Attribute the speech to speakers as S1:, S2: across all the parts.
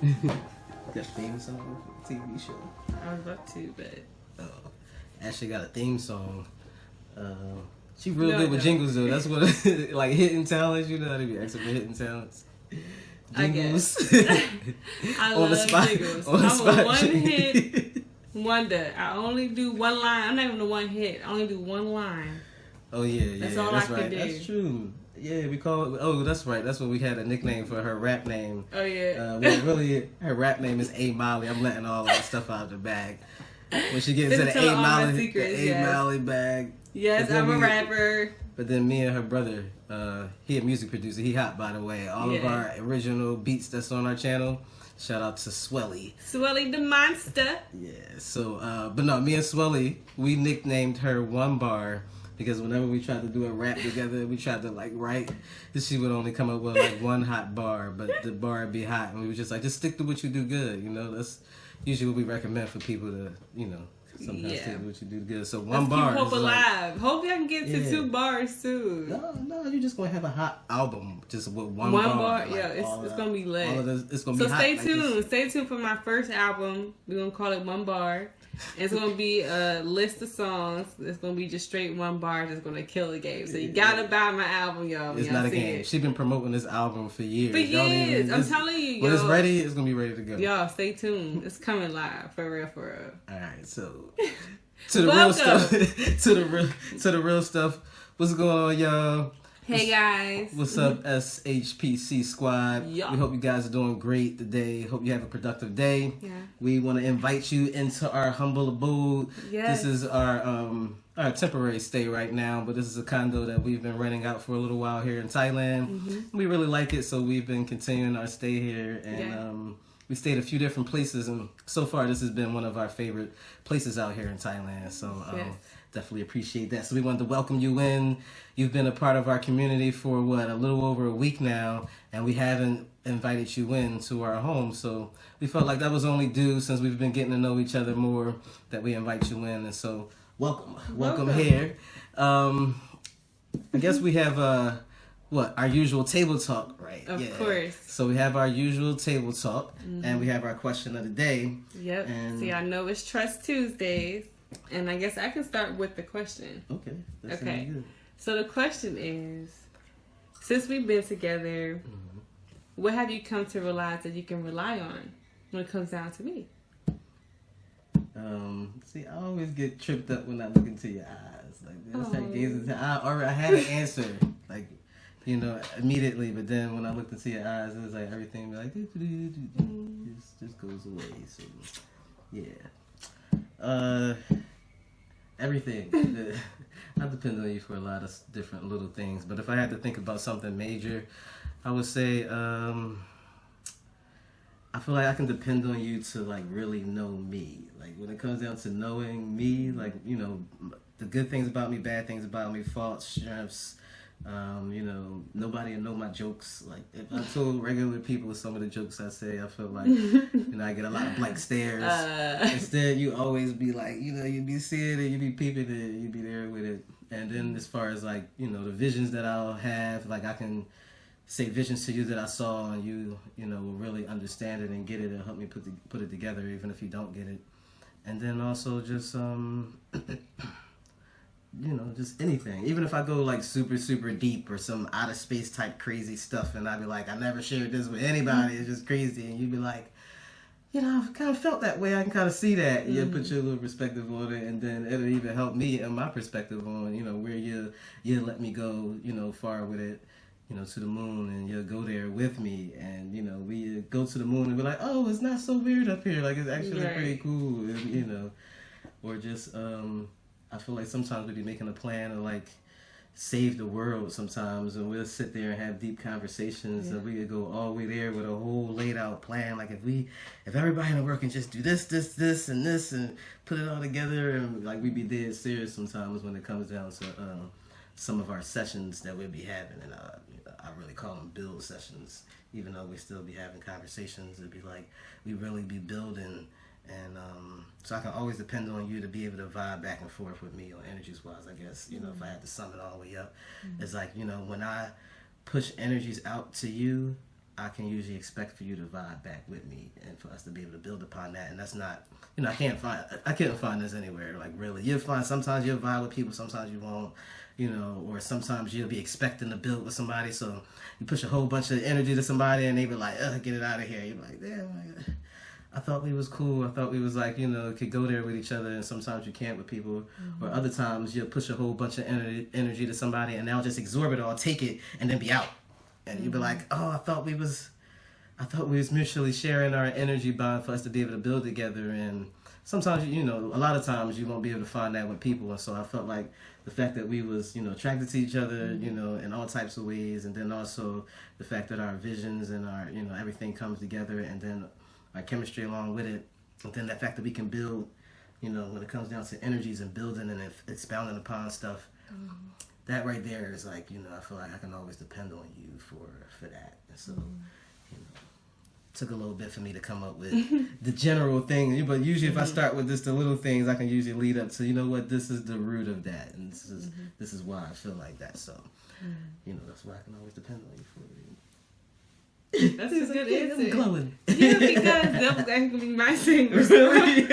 S1: Got a theme song for the TV show.
S2: I was about to, but
S1: Ashley got a theme song. She real good with jingles though. That's what like hidden talents. You know how to be expert with hidden talents. Jingles.
S2: I
S1: On the
S2: love
S1: spot.
S2: jingles.
S1: On the
S2: I'm
S1: spot.
S2: a one-hit wonder. I only do one line. I'm not even a one hit. I only do one line.
S1: Oh yeah,
S2: That's all I can
S1: right.
S2: do.
S1: That's true. Yeah, we call it. Oh, that's right. That's what we had a nickname for her rap name.
S2: Oh yeah.
S1: Well, really, her rap name is A Molly. I'm letting all that stuff out of the bag. When she gets into the
S2: Tell
S1: A
S2: all my
S1: Molly,
S2: secrets,
S1: the A
S2: yes.
S1: Molly bag.
S2: Yes,
S1: But then
S2: I'm a
S1: we-
S2: rapper.
S1: But then me and her brother, he a music producer. He hot, by the way. All of
S2: Yeah.
S1: our original beats that's on our channel. Shout out to Swelly.
S2: Swelly the monster.
S1: Yeah. So, but no, me and Swelly, we nicknamed her One Bar because whenever we tried to do a rap together, we tried to like write. She would only come up with like one hot bar, but the bar would be hot, and we were just like, just stick to what you do good. You know, that's usually what we recommend for people to, you know, sometimes
S2: Yeah.
S1: stick to what you do good. So one
S2: Let's
S1: bar.
S2: keep hope
S1: is like,
S2: alive. Hopefully I can get to
S1: Yeah.
S2: 2 bars soon.
S1: no, you're just gonna have a hot album just with one
S2: One
S1: bar.
S2: bar,
S1: like,
S2: yeah, it's
S1: all
S2: gonna be lit.
S1: All of this, it's gonna
S2: So
S1: be hot.
S2: stay
S1: like
S2: tuned.
S1: this.
S2: Stay tuned for my first album. We're gonna call it One Bar. It's gonna be a list of songs. It's gonna be just straight one bar that's gonna kill the game. So you gotta buy my album, y'all. when
S1: It's
S2: y'all
S1: not a
S2: see
S1: game.
S2: it.
S1: She's been promoting this album for years.
S2: For
S1: Don't even-
S2: years. I'm
S1: it's-
S2: telling you,
S1: When it's
S2: yo.
S1: ready, it's gonna be ready to go.
S2: Y'all, stay tuned. It's coming live, for real, for real.
S1: All right, so to the real
S2: Welcome.
S1: stuff. to the real stuff. What's going on, y'all?
S2: Hey guys.
S1: What's up, SHPC squad?
S2: Yeah.
S1: We hope you guys are doing great today. Hope you have a productive day.
S2: Yeah.
S1: We want to invite you into our humble abode.
S2: Yes.
S1: This is our temporary stay right now, but this is a condo that we've been renting out for a little while here in Thailand.
S2: Mm-hmm.
S1: We really like it, so we've been continuing our stay here, and
S2: Yeah.
S1: we stayed a few different places, and so far this has been one of our favorite places out here in Thailand. So
S2: Yes.
S1: definitely appreciate that. So we wanted to welcome you in. You've been a part of our community for a little over a week now, and we haven't invited you in to our home. So we felt like that was only due since we've been getting to know each other more that we invite you in. And so welcome here. I guess we have our usual table talk, right?
S2: Of course.
S1: So we have our usual table talk, and we have our question of the day.
S2: Yep.
S1: And-
S2: See, I know it's Trust Tuesdays, and I guess I can start with the question.
S1: Okay. That sounds
S2: Okay.
S1: good.
S2: So the question is, since we've been together, what have you come to realize that you can rely on when it comes down to me?
S1: See, I always get tripped up when I look into your eyes. Like, I start
S2: Oh.
S1: gazing into. I had an answer, like, you know, immediately. But then when I looked into your eyes, it was like everything like just goes away. So, yeah. Everything. I depend on you for a lot of different little things. But if I had to think about something major, I would say. I feel like I can depend on you to like really know me. Like when it comes down to knowing me, like, you know, the good things about me, bad things about me, faults, strengths. You know, nobody will know my jokes. Like if I told regular people some of the jokes I say, I feel like, you know, I get a lot of blank stares. Instead, you always be like, you know, you be seeing it, you be peeping it, you be there with it. And then as far as like, you know, the visions that I'll have, like I can say visions to you that I saw, and you know, will really understand it and get it and help me put it together, even if you don't get it. And then also just you know, just anything. Even if I go like super, super deep or some out of space type crazy stuff, and I'd be like, I never shared this with anybody, it's just crazy, and you'd be like, you know, I've kind of felt that way. I can kind of see that. You put your little perspective on it, and then it'll even help me and my perspective on, you know, where you let me go, you know, far with it, you know, to the moon, and you'll go there with me, and, you know, we go to the moon and be like, oh, it's not so weird up here. Like, it's actually pretty cool, and, you know, or just, I feel like sometimes we be making a plan of, like, save the world sometimes, and we'll sit there and have deep conversations, and we could go all the way there with a whole laid out plan. Like if everybody in the world can just do this, and this, and put it all together, and like we be dead serious sometimes when it comes down to some of our sessions that we'll be having, and I really call them build sessions, even though we still be having conversations. It'd be like we really be building. And so I can always depend on you to be able to vibe back and forth with me on energies wise, I guess. You know, if I had to sum it all the way up, it's like, you know, when I push energies out to you, I can usually expect for you to vibe back with me and for us to be able to build upon that. And that's not, you know, I can't find this anywhere. Like, really, you'll find sometimes you'll vibe with people, sometimes you won't, you know, or sometimes you'll be expecting to build with somebody. So you push a whole bunch of energy to somebody and they be like, get it out of here. You're like, damn, I thought we was cool. I thought we was like, you know, could go there with each other, and sometimes you can't with people. Or other times you'll push a whole bunch of energy to somebody and they'll just absorb it all, take it, and then be out. And you'll be like, oh, I thought we was mutually sharing our energy bond for us to be able to build together. And sometimes, you know, a lot of times you won't be able to find that with people. And so I felt like the fact that we was, you know, attracted to each other, you know, in all types of ways. And then also the fact that our visions and our, you know, everything comes together, and then our chemistry along with it, and then that fact that we can build, you know, when it comes down to energies and building and expounding upon stuff, that right there is like, you know, I feel like I can always depend on you for that. And so, you know, it took a little bit for me to come up with the general thing, but usually if I start with just the little things, I can usually lead up to, you know what, this is the root of that, and this is why I feel like that. So, you know, that's why I can always depend on you for it.
S2: That's a good answer.
S1: I'm glowing.
S2: Yeah, because that was actually my same response.
S1: Really?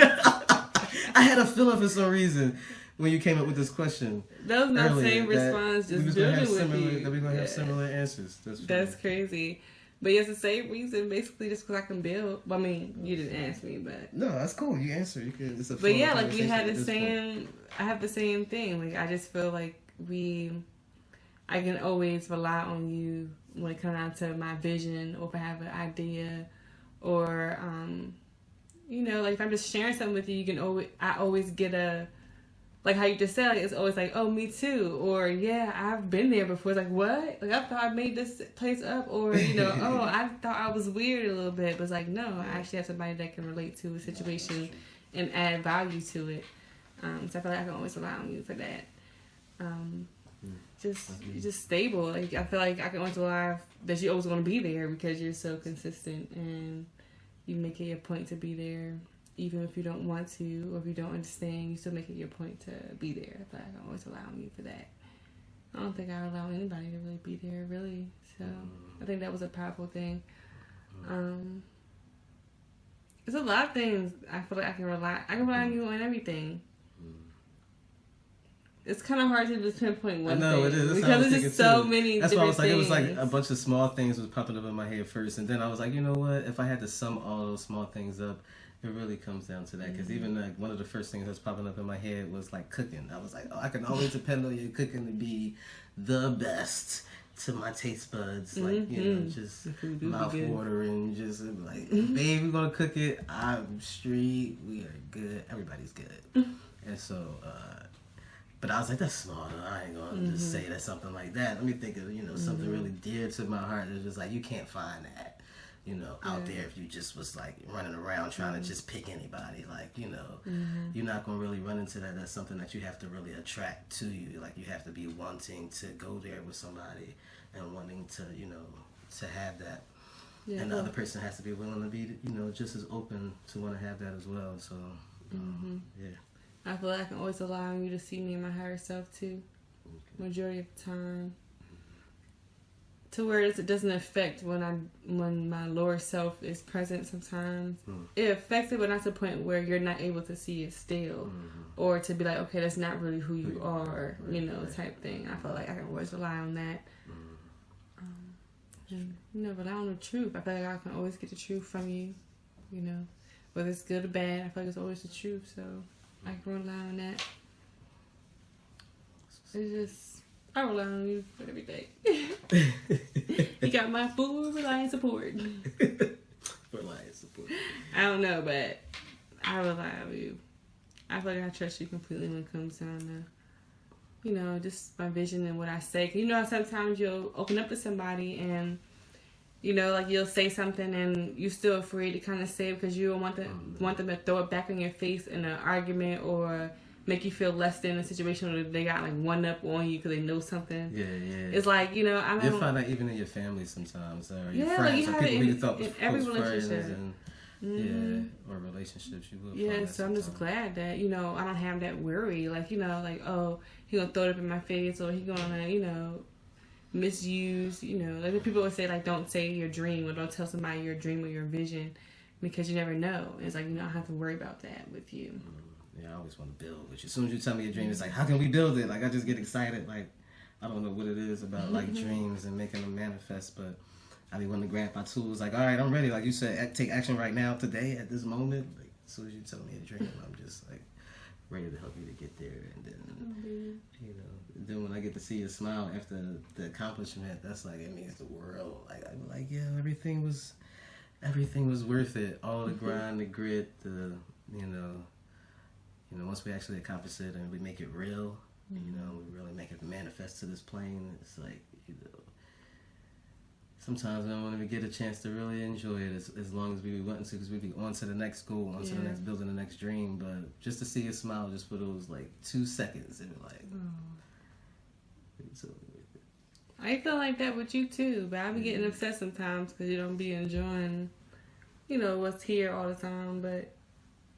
S1: I had a feeling for some reason when you came up with this question.
S2: That was my same response, just building with you.
S1: That we're going to have similar answers.
S2: That's crazy. But yes, the same reason, basically, just because I can build. I mean, you didn't ask me, but...
S1: No, that's cool. You answer. You can. It's a
S2: but yeah, like we had the same... I have the same thing. Like, I just feel like I can always rely on you when it comes down to my vision, or if I have an idea, or you know, like if I'm just sharing something with you, I always get a, like how you just said, like, it's always like, oh, me too, or yeah, I've been there before. It's like, what? Like, I thought I made this place up, or you know, oh, I thought I was weird a little bit, but it's like, no, I actually have somebody that can relate to a situation and add value to it. So I feel like I can always rely on you for that. Just stable. Like, I feel like I can always rely that you're always going to be there because you're so consistent and you make it your point to be there, even if you don't want to or if you don't understand. You still make it your point to be there. I feel like I can always rely on you for that. I don't think I allow anybody to really be there, really. So I think that was a powerful thing. There's a lot of things I feel like I can rely on you on everything. It's kind of hard to just pinpoint one thing. I know, it is. Because there's just so many
S1: That's
S2: different
S1: why I was like,
S2: things.
S1: it was like a bunch of small things was popping up in my head first. And then I was like, you know what? If I had to sum all those small things up, it really comes down to that. Because even like one of the first things that's popping up in my head was like cooking. I was like, oh, I can always depend on you cooking to be the best to my taste buds. Like, you know, just mouth watering. Just like, babe, we're going to cook it. I'm straight. We are good. Everybody's good. And so, but I was like, that's small though. I ain't gonna just say that something like that. Let me think of, you know, something really dear to my heart. It's just like, you can't find that, you know, out there if you just was like running around trying to just pick anybody. Like, you know, you're not gonna really run into that. That's something that you have to really attract to you. Like, you have to be wanting to go there with somebody and wanting to, you know, to have that. Yeah, and the other person has to be willing to be, you know, just as open to want to have that as well. So, yeah.
S2: I feel like I can always rely on you to see me in my higher self too, majority of the time. To where it doesn't affect when my lower self is present sometimes. It affects it, but not to the point where you're not able to see it still. Or to be like, okay, that's not really who you are, you know, type thing. I feel like I can always rely on that. And, you know, rely on the truth. I feel like I can always get the truth from you, you know. whether it's good or bad, I feel like it's always the truth. So I can rely on that. It's just, I rely on you for everything. You got my full reliance support.
S1: Reliance support.
S2: I don't know, but I rely on you. I feel like I trust you completely when it comes down to, just my vision and what I say. 'Cause sometimes you'll open up to somebody and, like you'll say something and you're still afraid to kind of say it because you don't want them to throw it back in your face in an argument or make you feel less than a situation where they got like one up on you because they know something.
S1: Yeah.
S2: It's like, I don't.
S1: You'll find that even in your family sometimes, or your
S2: Yeah,
S1: friends,
S2: you
S1: or
S2: have it
S1: people who you
S2: in-
S1: thought was
S2: in every
S1: close friends,
S2: relationship.
S1: and or relationships. You will. Find
S2: Yeah,
S1: that
S2: so I'm just
S1: sometimes.
S2: glad that, I don't have that worry. Like, oh, he gonna throw it up in my face or he gonna, misuse, like when people would say, like, don't say your dream or don't tell somebody your dream or your vision because you never know. It's like, I don't have to worry about that with you.
S1: Yeah, I always want to build with you. As soon as you tell me a dream, it's like, how can we build it? Like, I just get excited. Like, I don't know what it is about, like, dreams and making them manifest, but I be wanting to grab my tools. Like, all right, I'm ready. Like you said, take action right now, today, at this moment. Like, as soon as you tell me a dream, I'm just, like, ready to help you to get there. And then, then when I get to see you smile after the accomplishment, that's like, it means the world. Like, I'm like, yeah, everything was worth it. All the grind, the grit, once we actually accomplish it and we make it real, we really make it manifest to this plane. It's like, sometimes we don't even get a chance to really enjoy it as long as we want to, because we be on to the next goal, on to the next building, the next dream. But just to see you smile just for those like 2 seconds, it was like, it's totally worth it.
S2: I feel like that with you too, but I be getting upset sometimes because you don't be enjoying, what's here all the time. But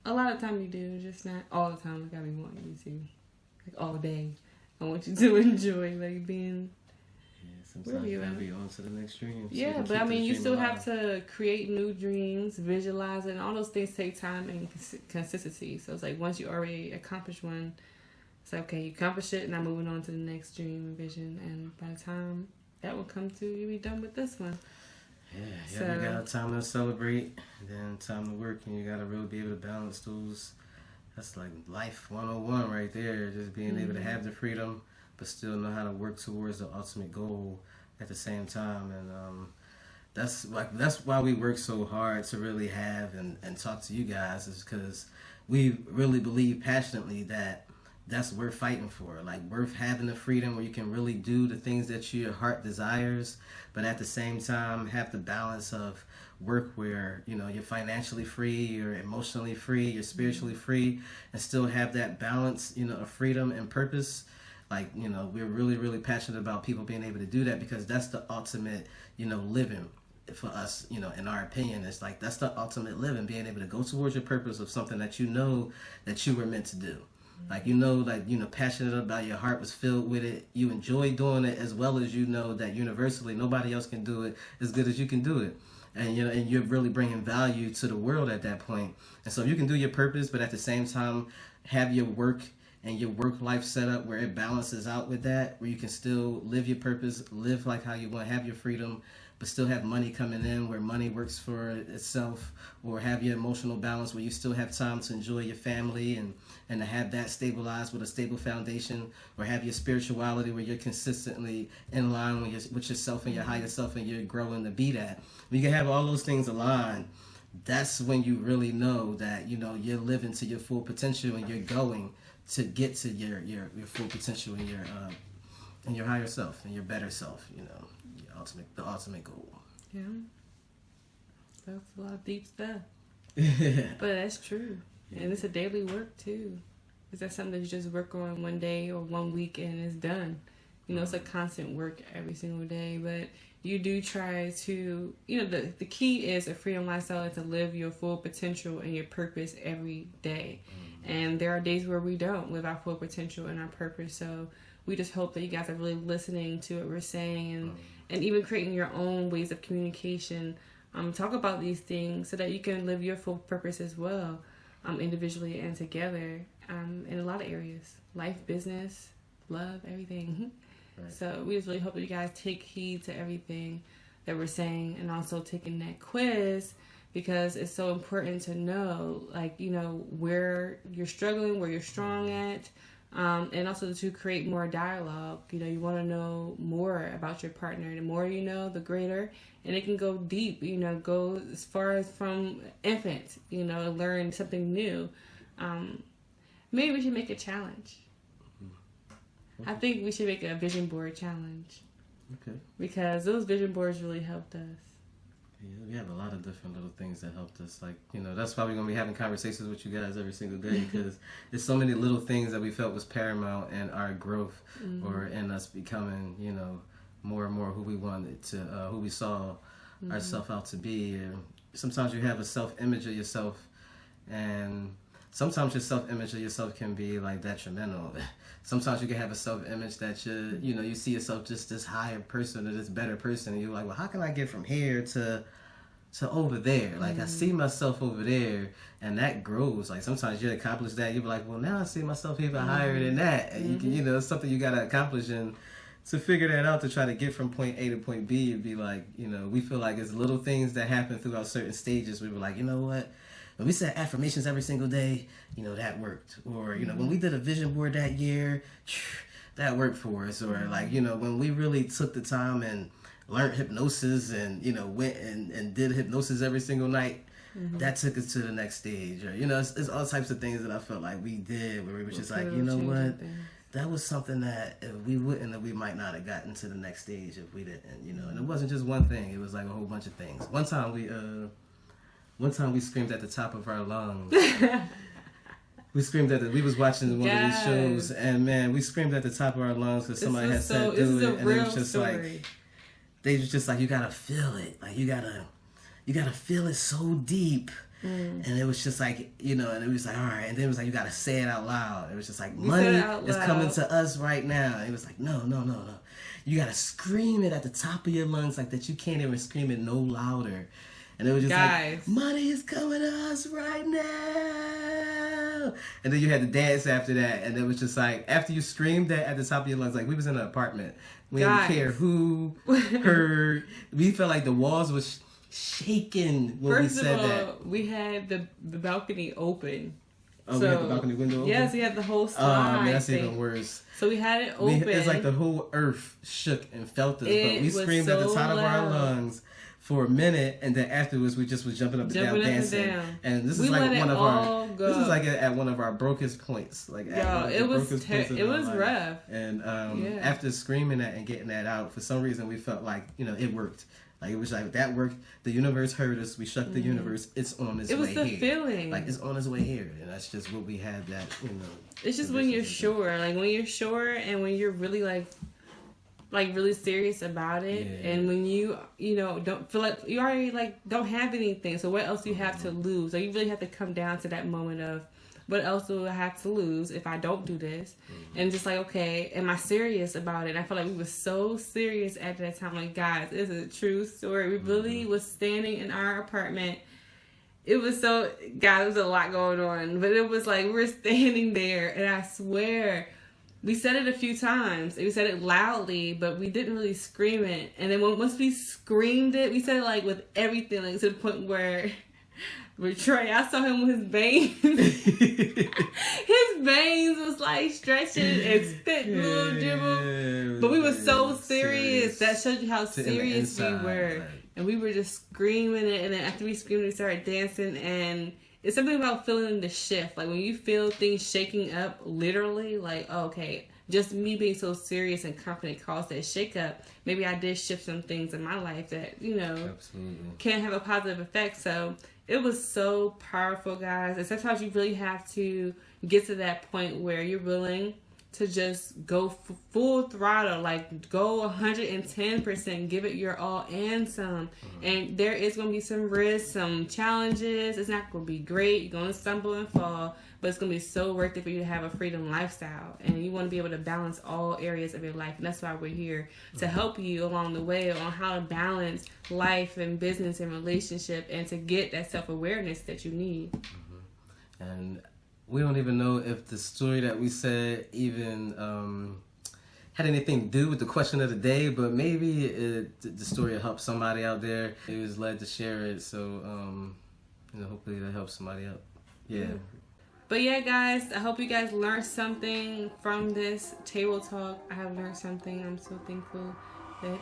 S2: a lot of time you do, just not all the time. Like I be wanting you to, like all day. I want you to enjoy like being.
S1: Sometimes you gotta be on to the next dream.
S2: Yeah, but I mean, you still have to create new dreams, visualize it, and all those things take time and consistency. So it's like once you already accomplish one, it's like, okay, you accomplish it, now moving on to the next dream and vision. And by the time that will come to, you'll be done with this one.
S1: Yeah, you got time to celebrate, then time to work, and you gotta really be able to balance those. That's like life 101 right there. Just being able to have the freedom, but still know how to work towards the ultimate goal at the same time. And that's why we work so hard to really have and talk to you guys, is because we really believe passionately that that's worth fighting for. Like, worth having the freedom where you can really do the things that your heart desires, but at the same time have the balance of work where you're financially free, you're emotionally free, you're spiritually free, and still have that balance of freedom and purpose. Like, we're really, really passionate about people being able to do that, because that's the ultimate, living for us, in our opinion. It's like, that's the ultimate living, being able to go towards your purpose of something that that you were meant to do. Like, passionate about, your heart was filled with it. You enjoy doing it, as well as that universally nobody else can do it as good as you can do it. And and you're really bringing value to the world at that point. And so you can do your purpose, but at the same time have your work and your work life set up where it balances out with that, where you can still live your purpose, live like how you want, have your freedom, but still have money coming in where money works for itself, or have your emotional balance where you still have time to enjoy your family and to have that stabilized with a stable foundation, or have your spirituality where you're consistently in line with yourself and your higher self, and you're growing to be that. When you can have all those things aligned, that's when you really know that you're living to your full potential, and you're going to get to your full potential and your higher self and your better self, the ultimate goal.
S2: Yeah, that's a lot of deep stuff. But that's true. And it's a daily work too. Is that something that you just work on one day or 1 week and it's done? It's a constant work every single day, but you do try to, the key is a freedom lifestyle is to live your full potential and your purpose every day. And there are days where we don't live our full potential and our purpose. So we just hope that you guys are really listening to what we're saying, and even creating your own ways of communication. Talk about these things so that you can live your full purpose as well, individually and together, in a lot of areas. Life, business, love, everything. Right. So we just really hope that you guys take heed to everything that we're saying, and also taking that quiz, because it's so important to know, like, you know, where you're struggling, where you're strong at, and also to create more dialogue. You know, you want to know more about your partner. The more you know, the greater. And it can go deep, you know, go as far as from infant, you know, and learn something new. Maybe we should make a challenge. I think we should make a vision board challenge.
S1: Okay.
S2: Because those vision boards really helped us.
S1: Yeah, we have a lot of different little things that helped us. Like, you know, that's why we're going to be having conversations with you guys every single day, because there's so many little things that we felt was paramount in our growth or in us becoming, you know, more and more who we wanted to, who we saw ourselves out to be. And sometimes you have a self-image of yourself, and sometimes your self-image of yourself can be like detrimental. Sometimes you can have a self-image that you see yourself just this higher person or this better person, and you're like, well, how can I get from here to over there? Like, I see myself over there, and that grows. Like, sometimes you accomplish that, you'll be like, well, now I see myself even higher than that. And you can, you know, it's something you got to accomplish, and to figure that out, to try to get from point A to point B, it'd be like, you know, we feel like it's little things that happen throughout certain stages. We were like, you know what? When we said affirmations every single day, you know, that worked. Or, you know, when we did a vision board that year, that worked for us. Or, like, you know, when we really took the time and learned hypnosis and, you know, went and did hypnosis every single night, that took us to the next stage. Or, you know, it's all types of things that I felt like we did where we were just like, you know what? That was something that if we wouldn't, that we might not have gotten to the next stage if we didn't, you know. And it wasn't just one thing. It was like a whole bunch of things. One time we screamed at the top of our lungs. We was watching one of these shows, and man, we screamed at the top of our lungs because somebody had said do it, and it was just like, they was just like, you gotta feel it, like you gotta feel it so deep, and it was just like, you know, and it was like, all right, and then it was like, you gotta say it out loud. It was just like, money is coming to us right now. And it was like, no, you gotta scream it at the top of your lungs, like that you can't even scream it no louder. And it was just like, money is coming to us right now. And then you had to dance after that. And it was just like, after you screamed that at the top of your lungs, like we was in an apartment. We didn't care who heard. We felt like the walls was shaking when we said that.
S2: We had the balcony open.
S1: Oh, we had the balcony window open?
S2: Yes, we had the whole slide.
S1: Oh, man, that's even worse.
S2: So we had it open.
S1: It's like the whole earth shook and felt us. But we screamed at the top of our lungs for a minute, and then afterwards we just was jumping up and down dancing. And this is like one of our this is like at one of our brokest points. Like
S2: it was rough.
S1: And after screaming that and getting that out, for some reason we felt like, you know, it worked. Like, it was like, that worked. The universe heard us. We shook the universe. It's on its way here. It was the
S2: feeling.
S1: Like, it's on its way here. And that's just what we had that, you know.
S2: It's just when you're sure. Like, when you're sure and when you're really, like really serious about it. Yeah. And when you know, don't feel like, you already, like, don't have anything. So what else do you have to lose? So you really have to come down to that moment of, what else do I have to lose if I don't do this? And just like, okay, am I serious about it? And I feel like we were so serious at that time. Like, guys, it's a true story. We really was standing in our apartment. It was so, God, there was a lot going on. But it was like, we were standing there, and I swear, we said it a few times. We said it loudly, but we didn't really scream it. And then once we screamed it, we said it like with everything, like to the point where... But Trey, I saw him with his veins. His veins was like stretching and spitting little dribble. But we were so serious. That showed you how serious we were. Like. And we were just screaming it. And then after we screamed, we started dancing. And it's something about feeling the shift. Like when you feel things shaking up, literally, like, oh, okay, just me being so serious and confident caused that shake up. Maybe I did shift some things in my life that, you know, can have a positive effect. So it was so powerful, guys. And sometimes you really have to get to that point where you're willing to just go full throttle, like go 110%, give it your all and some. And there is going to be some risks, some challenges. It's not going to be great. You're going to stumble and fall, but it's going to be so worth it for you to have a freedom lifestyle. And you want to be able to balance all areas of your life. And that's why we're here, to help you along the way on how to balance life and business and relationship, and to get that self-awareness that you need. And
S1: we don't even know if the story that we said even had anything to do with the question of the day, but maybe the story will help somebody out there. It was led to share it, so hopefully that helps somebody out. Yeah.
S2: But yeah, guys, I hope you guys learned something from this table talk. I have learned something. I'm so thankful that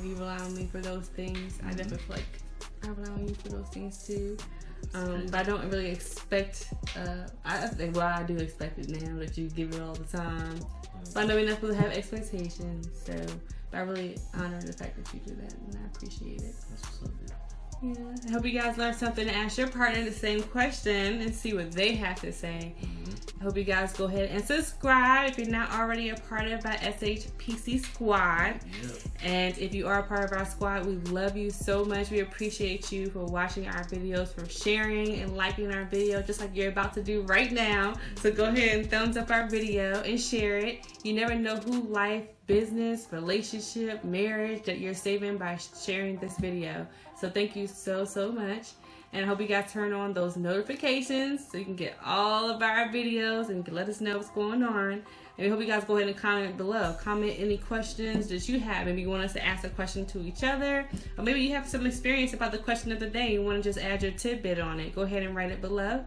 S2: you rely on me for those things. I definitely feel like I rely on you for those things too. But I don't really expect, I do expect it now that you give it all the time. But I know we're not supposed to have expectations, so but I really honor the fact that you do that, and I appreciate it.
S1: That's what's up, dude.
S2: Yeah, I hope you guys learned something and ask your partner the same question and see what they have to say. I hope you guys go ahead and subscribe if you're not already a part of our SHPC squad. And if you are a part of our squad, we love you so much. We appreciate you for watching our videos, for sharing and liking our video, just like you're about to do right now. So go ahead and thumbs up our video and share it. You never know who life, business, relationship, marriage that you're saving by sharing this video. So thank you so much. And I hope you guys turn on those notifications so you can get all of our videos and let us know what's going on. And we hope you guys go ahead and comment below. Comment any questions that you have. Maybe you want us to ask a question to each other. Or maybe you have some experience about the question of the day. You want to just add your tidbit on it. Go ahead and write it below.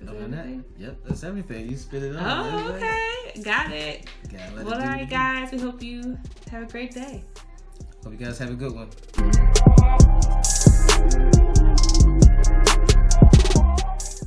S1: Other than that, yep, that's everything. You spit it out.
S2: Oh, okay. Got it. Well, all right, guys. We hope you have a great day.
S1: Hope you guys have a good one.